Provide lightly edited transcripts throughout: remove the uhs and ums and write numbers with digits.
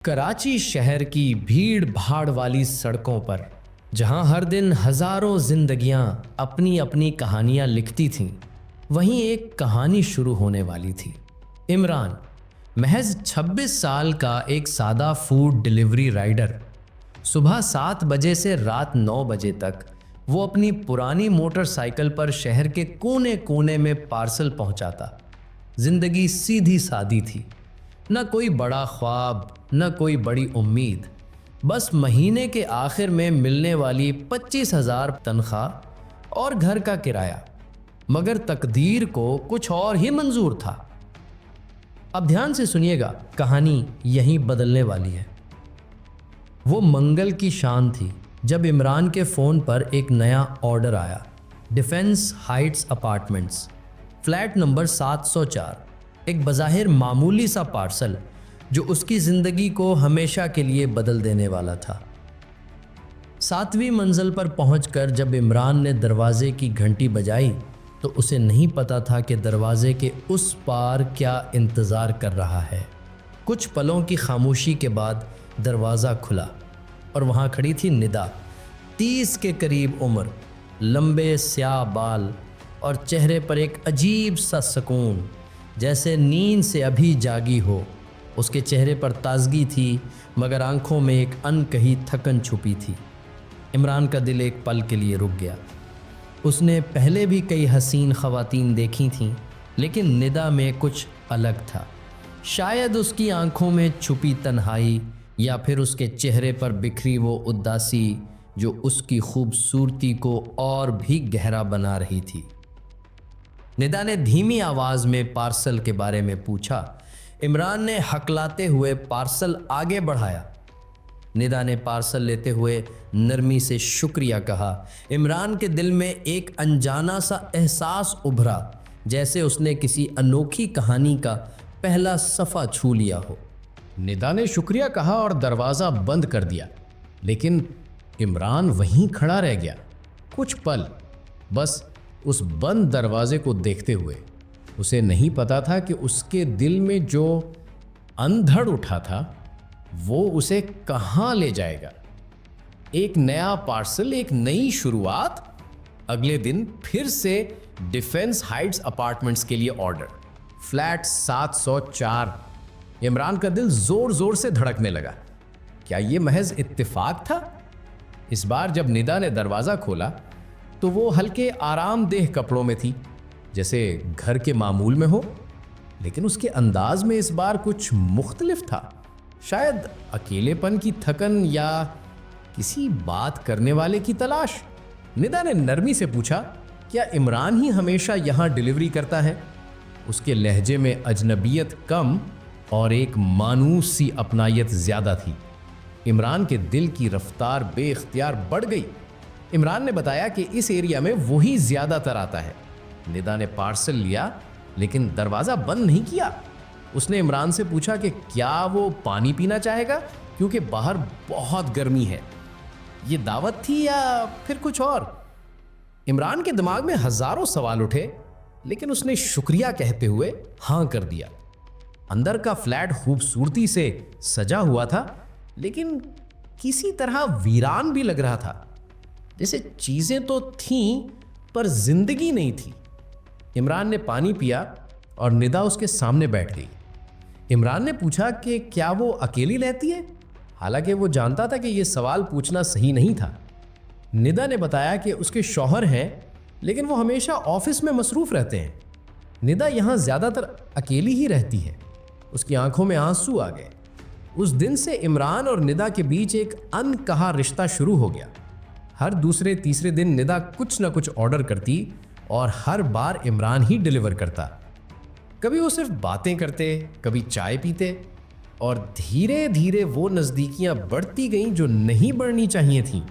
कराची शहर की भीड़ भाड़ वाली सड़कों पर जहां हर दिन हजारों जिंदगियां अपनी अपनी कहानियां लिखती थीं, वहीं एक कहानी शुरू होने वाली थी। इमरान महज 26 साल का एक सादा फूड डिलीवरी राइडर। सुबह 7 बजे से रात 9 बजे तक वो अपनी पुरानी मोटरसाइकिल पर शहर के कोने कोने में पार्सल पहुंचाता। जिंदगी सीधी सादी थी, न कोई बड़ा ख्वाब न कोई बड़ी उम्मीद, बस महीने के आखिर में मिलने वाली 25,000 तनख्वाह और घर का किराया। मगर तकदीर को कुछ और ही मंजूर था। अब ध्यान से सुनिएगा, कहानी यहीं बदलने वाली है। वो मंगल की शान थी जब इमरान के फ़ोन पर एक नया ऑर्डर आया। Defence Heights apartments, flat number 704। एक बज़ाहिर मामूली सा पार्सल जो उसकी ज़िंदगी को हमेशा के लिए बदल देने वाला था। 7वीं मंजिल पर पहुंचकर जब इमरान ने दरवाजे की घंटी बजाई तो उसे नहीं पता था कि दरवाजे के उस पार क्या इंतज़ार कर रहा है। कुछ पलों की खामोशी के बाद दरवाज़ा खुला और वहाँ खड़ी थी निदा। 30 के करीब उम्र, लंबे स्याह बाल और चेहरे पर एक अजीब सा सुकून, जैसे नींद से अभी जागी हो। उसके चेहरे पर ताजगी थी, मगर आंखों में एक अनकही थकन छुपी थी। इमरान का दिल एक पल के लिए रुक गया। उसने पहले भी कई हसीन ख़वातीन देखी थीं, लेकिन निदा में कुछ अलग था। शायद उसकी आंखों में छुपी तन्हाई या फिर उसके चेहरे पर बिखरी वो उदासी जो उसकी खूबसूरती को और भी गहरा बना रही थी। निदा ने धीमी आवाज़ में पार्सल के बारे में पूछा। इमरान ने हकलाते हुए पार्सल आगे बढ़ाया। निदा ने पार्सल लेते हुए नरमी से शुक्रिया कहा। इमरान के दिल में एक अनजाना सा एहसास उभरा, जैसे उसने किसी अनोखी कहानी का पहला सफ़ा छू लिया हो। निदा ने शुक्रिया कहा और दरवाज़ा बंद कर दिया, लेकिन इमरान वहीं खड़ा रह गया कुछ पल, बस उस बंद दरवाजे को देखते हुए। उसे नहीं पता था कि उसके दिल में जो अंधड़ उठा था वो उसे कहाँ ले जाएगा। एक नया पार्सल, एक नई शुरुआत। अगले दिन फिर से डिफेंस हाइट्स अपार्टमेंट्स के लिए ऑर्डर, फ्लैट 704। इमरान का दिल जोर जोर से धड़कने लगा। क्या ये महज इत्तेफाक था? इस बार जब निदा ने दरवाज़ा खोला तो वो हल्के आरामदेह कपड़ों में थी, जैसे घर के मामूल में हो, लेकिन उसके अंदाज में इस बार कुछ मुख्तलिफ था। शायद अकेलेपन की थकन या किसी बात करने वाले की तलाश। निदा ने नरमी से पूछा, क्या इमरान ही हमेशा यहाँ डिलीवरी करता है? उसके लहजे में अजनबियत कम और एक मानूस सी अपनायत ज़्यादा थी। इमरान के दिल की रफ्तार बेख्तियार बढ़ गई। इमरान ने बताया कि इस एरिया में वही ज़्यादातर आता है। निदा ने पार्सल लिया, लेकिन दरवाज़ा बंद नहीं किया। उसने इमरान से पूछा कि क्या वो पानी पीना चाहेगा, क्योंकि बाहर बहुत गर्मी है। ये दावत थी या फिर कुछ और? इमरान के दिमाग में हज़ारों सवाल उठे, लेकिन उसने शुक्रिया कहते हुए हाँ कर दिया। अंदर का फ्लैट खूबसूरती से सजा हुआ था, लेकिन किसी तरह वीरान भी लग रहा था, जैसे चीज़ें तो थीं पर जिंदगी नहीं थी। इमरान ने पानी पिया और निदा उसके सामने बैठ गई। इमरान ने पूछा कि क्या वो अकेली रहती है, हालांकि वो जानता था कि ये सवाल पूछना सही नहीं था। निदा ने बताया कि उसके शौहर हैं, लेकिन वो हमेशा ऑफिस में मसरूफ़ रहते हैं। निदा यहाँ ज़्यादातर अकेली ही रहती है। उसकी आंखों में आंसू आ गए। उस दिन से इमरान और निदा के बीच एक अनकहा रिश्ता शुरू हो गया। हर दूसरे तीसरे दिन निदा कुछ न कुछ ऑर्डर करती और हर बार इमरान ही डिलीवर करता। कभी वो सिर्फ बातें करते, कभी चाय पीते, और धीरे धीरे वो नज़दीकियां बढ़ती गईं जो नहीं बढ़नी चाहिए थीं।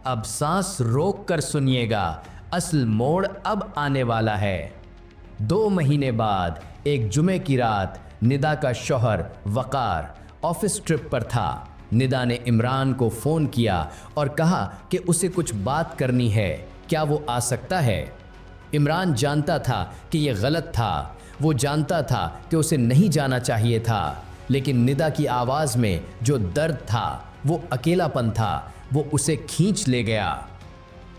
अब सांस रोक कर सुनिएगा, असल मोड़ अब आने वाला है। 2 महीने बाद एक जुमे की रात निदा का शौहर वकार ऑफिस ट्रिप पर था। निदा ने इमरान को फ़ोन किया और कहा कि उसे कुछ बात करनी है, क्या वो आ सकता है? इमरान जानता था कि यह गलत था। वो जानता था कि उसे नहीं जाना चाहिए था, लेकिन निदा की आवाज में जो दर्द था, वो अकेलापन था, वो उसे खींच ले गया।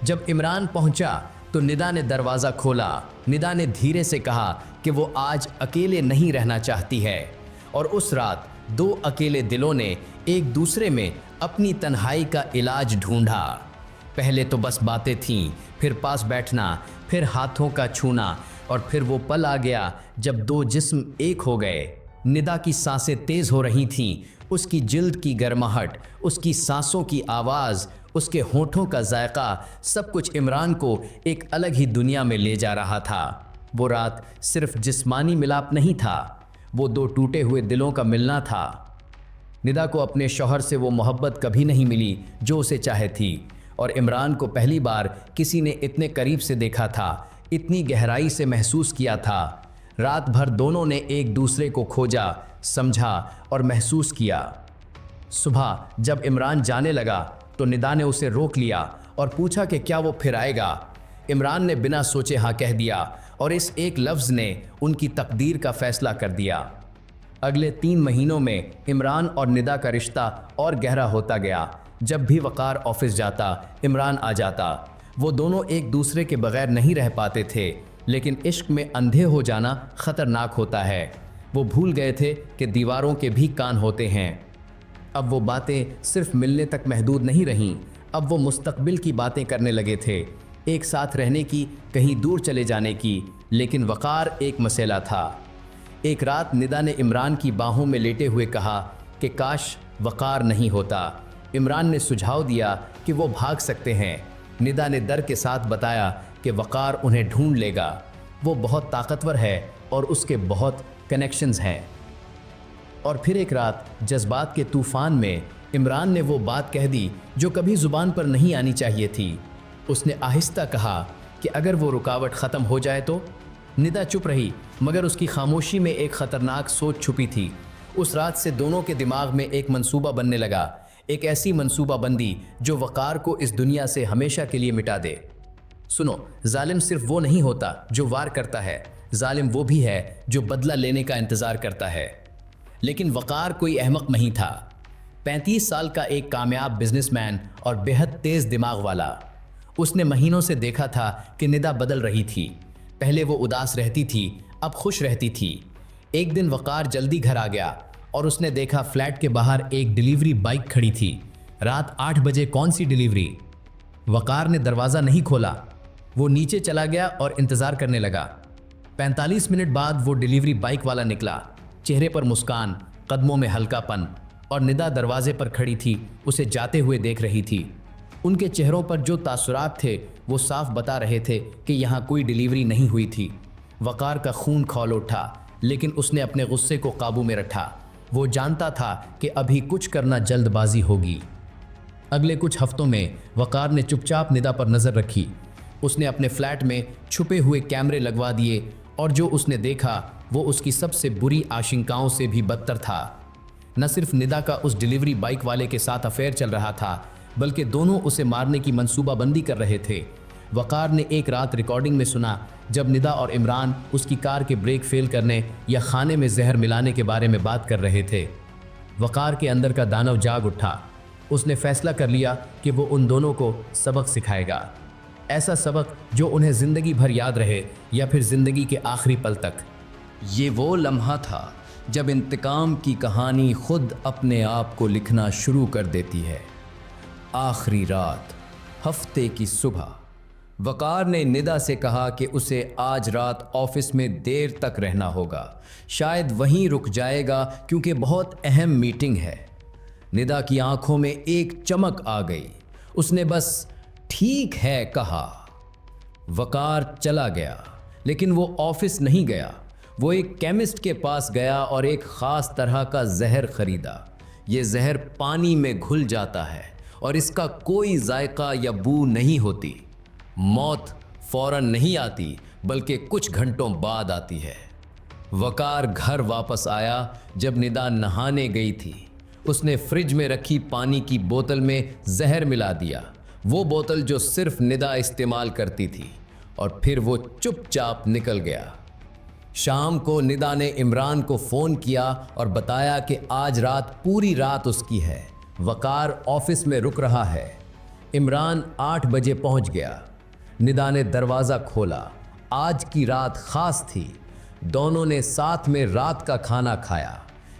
जब इमरान पहुंचा तो निदा ने दरवाज़ा खोला। निदा ने धीरे से कहा कि वो आज अकेले नहीं रहना चाहती है, और उस रात दो अकेले दिलों ने एक दूसरे में अपनी तन्हाई का इलाज ढूंढा। पहले तो बस बातें थीं, फिर पास बैठना, फिर हाथों का छूना, और फिर वो पल आ गया जब दो जिस्म एक हो गए। निदा की सांसें तेज हो रही थीं, उसकी जिल्द की गर्माहट, उसकी सांसों की आवाज़, उसके होठों का जायका, सब कुछ इमरान को एक अलग ही दुनिया में ले जा रहा था। वो रात सिर्फ जिस्मानी मिलाप नहीं था, वो दो टूटे हुए दिलों का मिलना था। निदा को अपने शौहर से वो मोहब्बत कभी नहीं मिली जो उसे चाहे थी, और इमरान को पहली बार किसी ने इतने करीब से देखा था, इतनी गहराई से महसूस किया था। रात भर दोनों ने एक दूसरे को खोजा, समझा और महसूस किया। सुबह जब इमरान जाने लगा तो निदा ने उसे रोक लिया और पूछा कि क्या वो फिर आएगा। इमरान ने बिना सोचे हाँ कह दिया, और इस एक लफ्ज़ ने उनकी तकदीर का फैसला कर दिया। अगले 3 महीनों में इमरान और निदा का रिश्ता और गहरा होता गया। जब भी वकार ऑफिस जाता, इमरान आ जाता। वो दोनों एक दूसरे के बगैर नहीं रह पाते थे, लेकिन इश्क में अंधे हो जाना ख़तरनाक होता है। वो भूल गए थे कि दीवारों के भी कान होते हैं। अब वो बातें सिर्फ मिलने तक महदूद नहीं रहीं, अब वो मुस्तकबिल की बातें करने लगे थे, एक साथ रहने की, कहीं दूर चले जाने की। लेकिन वकार एक मसला था। एक रात निदा ने इमरान की बाहों में लेटे हुए कहा कि काश वकार नहीं होता। इमरान ने सुझाव दिया कि वो भाग सकते हैं। निदा ने डर के साथ बताया कि वकार उन्हें ढूंढ लेगा, वो बहुत ताकतवर है और उसके बहुत कनेक्शंस हैं। और फिर एक रात जज्बात के तूफान में इमरान ने वो बात कह दी जो कभी ज़ुबान पर नहीं आनी चाहिए थी। उसने आहिस्ता कहा कि अगर वो रुकावट ख़त्म हो जाए तो। निदा चुप रही, मगर उसकी खामोशी में एक ख़तरनाक सोच छुपी थी। उस रात से दोनों के दिमाग में एक मंसूबा बनने लगा, एक ऐसी मंसूबा बंदी जो वकार को इस दुनिया से हमेशा के लिए मिटा दे। सुनो, जालिम सिर्फ वो नहीं होता जो वार करता है, जालिम वो भी है जो बदला लेने का इंतज़ार करता है। लेकिन वकार कोई अहमक नहीं था। 35 साल का एक कामयाब बिजनेसमैन और बेहद तेज़ दिमाग वाला। उसने महीनों से देखा था कि निदा बदल रही थी। पहले वो उदास रहती थी, अब खुश रहती थी। एक दिन वकार जल्दी घर आ गया और उसने देखा फ्लैट के बाहर एक डिलीवरी बाइक खड़ी थी। रात 8 बजे कौन सी डिलीवरी? वकार ने दरवाज़ा नहीं खोला। वो नीचे चला गया और इंतज़ार करने लगा। 45 मिनट बाद वो डिलीवरी बाइक वाला निकला, चेहरे पर मुस्कान, कदमों में हल्कापन, और निदा दरवाजे पर खड़ी थी, उसे जाते हुए देख रही थी। उनके चेहरों पर जो तासुरात थे वो साफ बता रहे थे कि यहाँ कोई डिलीवरी नहीं हुई थी। वकार का खून खौल उठा, लेकिन उसने अपने गुस्से को काबू में रखा। वो जानता था कि अभी कुछ करना जल्दबाजी होगी। अगले कुछ हफ्तों में वकार ने चुपचाप निदा पर नज़र रखी। उसने अपने फ्लैट में छुपे हुए कैमरे लगवा दिए, और जो उसने देखा वो उसकी सबसे बुरी आशंकाओं से भी बदतर था। न सिर्फ निदा का उस डिलीवरी बाइक वाले के साथ अफेयर चल रहा था, बल्कि दोनों उसे मारने की मंसूबाबंदी कर रहे थे। वकार ने एक रात रिकॉर्डिंग में सुना जब निदा और इमरान उसकी कार के ब्रेक फेल करने या खाने में जहर मिलाने के बारे में बात कर रहे थे। वकार के अंदर का दानव जाग उठा। उसने फैसला कर लिया कि वो उन दोनों को सबक सिखाएगा, ऐसा सबक जो उन्हें ज़िंदगी भर याद रहे, या फिर ज़िंदगी के आखिरी पल तक। ये वो लम्हा था जब इंतकाम की कहानी खुद अपने आप को लिखना शुरू कर देती है। आखिरी रात, हफ्ते की सुबह, वकार ने निदा से कहा कि उसे आज रात ऑफिस में देर तक रहना होगा, शायद वहीं रुक जाएगा क्योंकि बहुत अहम मीटिंग है। निदा की आंखों में एक चमक आ गई। उसने बस ठीक है कहा। वकार चला गया, लेकिन वो ऑफिस नहीं गया। वो एक केमिस्ट के पास गया और एक ख़ास तरह का जहर खरीदा। ये जहर पानी में घुल जाता है और इसका कोई जायका या बू नहीं होती। मौत फौरन नहीं आती, बल्कि कुछ घंटों बाद आती है। वकार घर वापस आया जब निदा नहाने गई थी। उसने फ्रिज में रखी पानी की बोतल में जहर मिला दिया, वो बोतल जो सिर्फ निदा इस्तेमाल करती थी, और फिर वो चुपचाप निकल गया। शाम को निदा ने इमरान को फ़ोन किया और बताया कि आज रात पूरी रात उसकी है। वकार ऑफिस में रुक रहा है। इमरान 8 बजे पहुंच गया। निदा ने दरवाज़ा खोला। आज की रात ख़ास थी। दोनों ने साथ में रात का खाना खाया।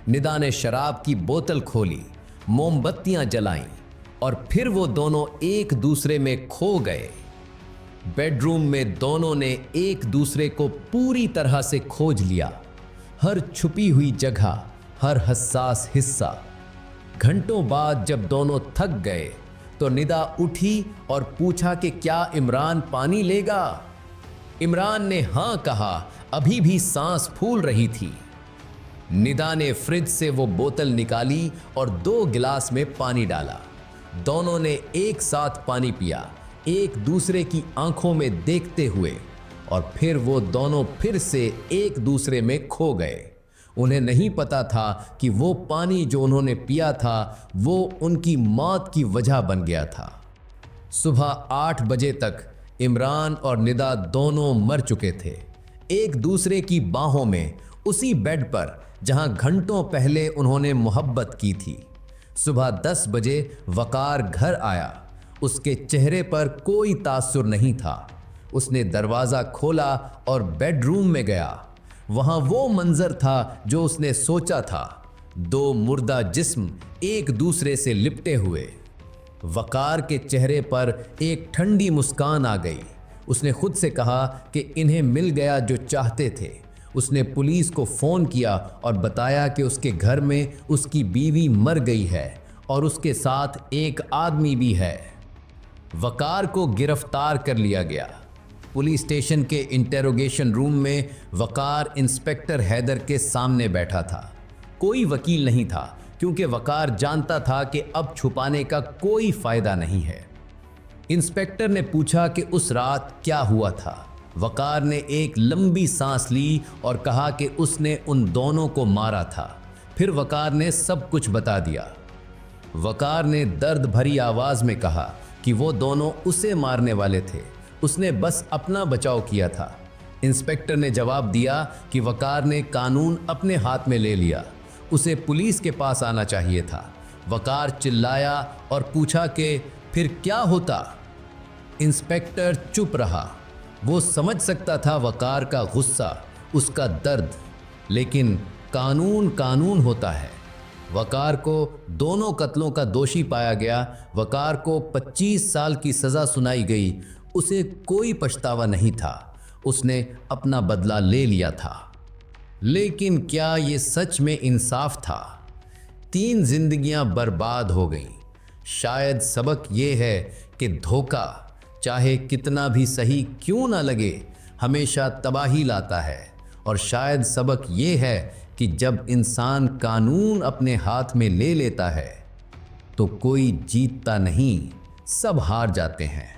निदा ने शराब की बोतल खोली, मोमबत्तियां जलाईं और फिर वो दोनों एक दूसरे में खो गए। बेडरूम में दोनों ने एक दूसरे को पूरी तरह से खोज लिया, हर छुपी हुई जगह, हर हसास हिस्सा। घंटों बाद जब दोनों थक गए तो निदा उठी और पूछा कि क्या इमरान पानी लेगा। इमरान ने हाँ कहा, अभी भी सांस फूल रही थी। निदा ने फ्रिज से वो बोतल निकाली और 2 गिलास में पानी डाला। दोनों ने एक साथ पानी पिया, एक दूसरे की आंखों में देखते हुए, और फिर वो दोनों फिर से एक दूसरे में खो गए। उन्हें नहीं पता था कि वो पानी जो उन्होंने पिया था वो उनकी मौत की वजह बन गया था। सुबह 8 बजे तक इमरान और निदा दोनों मर चुके थे, एक दूसरे की बाहों में, उसी बेड पर जहां घंटों पहले उन्होंने मोहब्बत की थी। सुबह 10 बजे वकार घर आया। उसके चेहरे पर कोई तासुर नहीं था। उसने दरवाज़ा खोला और बेडरूम में गया। वहां वो मंजर था जो उसने सोचा था, 2 मुर्दा जिस्म एक दूसरे से लिपटे हुए। वकार के चेहरे पर एक ठंडी मुस्कान आ गई। उसने खुद से कहा कि इन्हें मिल गया जो चाहते थे। उसने पुलिस को फ़ोन किया और बताया कि उसके घर में उसकी बीवी मर गई है और उसके साथ एक आदमी भी है। वकार को गिरफ्तार कर लिया गया। पुलिस स्टेशन के इंटेरोगेशन रूम में वकार इंस्पेक्टर हैदर के सामने बैठा था। कोई वकील नहीं था क्योंकि वकार जानता था कि अब छुपाने का कोई फ़ायदा नहीं है। इंस्पेक्टर ने पूछा कि उस रात क्या हुआ था। वकार ने एक लंबी सांस ली और कहा कि उसने उन दोनों को मारा था। फिर वकार ने सब कुछ बता दिया। वकार ने दर्द भरी आवाज़ में कहा कि वो दोनों उसे मारने वाले थे, उसने बस अपना बचाव किया था। इंस्पेक्टर ने जवाब दिया कि वकार ने कानून अपने हाथ में ले लिया, उसे पुलिस के पास आना चाहिए था। वकार चिल्लाया और पूछा कि फिर क्या होता। इंस्पेक्टर चुप रहा। वो समझ सकता था वकार का गुस्सा, उसका दर्द, लेकिन कानून कानून होता है। वकार को दोनों कत्लों का दोषी पाया गया। वकार को 25 साल की सज़ा सुनाई गई। उसे कोई पछतावा नहीं था, उसने अपना बदला ले लिया था। लेकिन क्या ये सच में इंसाफ था? 3 जिंदगियां बर्बाद हो गईं। शायद सबक ये है कि धोखा, चाहे कितना भी सही क्यों ना लगे, हमेशा तबाही लाता है। और शायद सबक ये है कि जब इंसान कानून अपने हाथ में ले लेता है तो कोई जीतता नहीं, सब हार जाते हैं।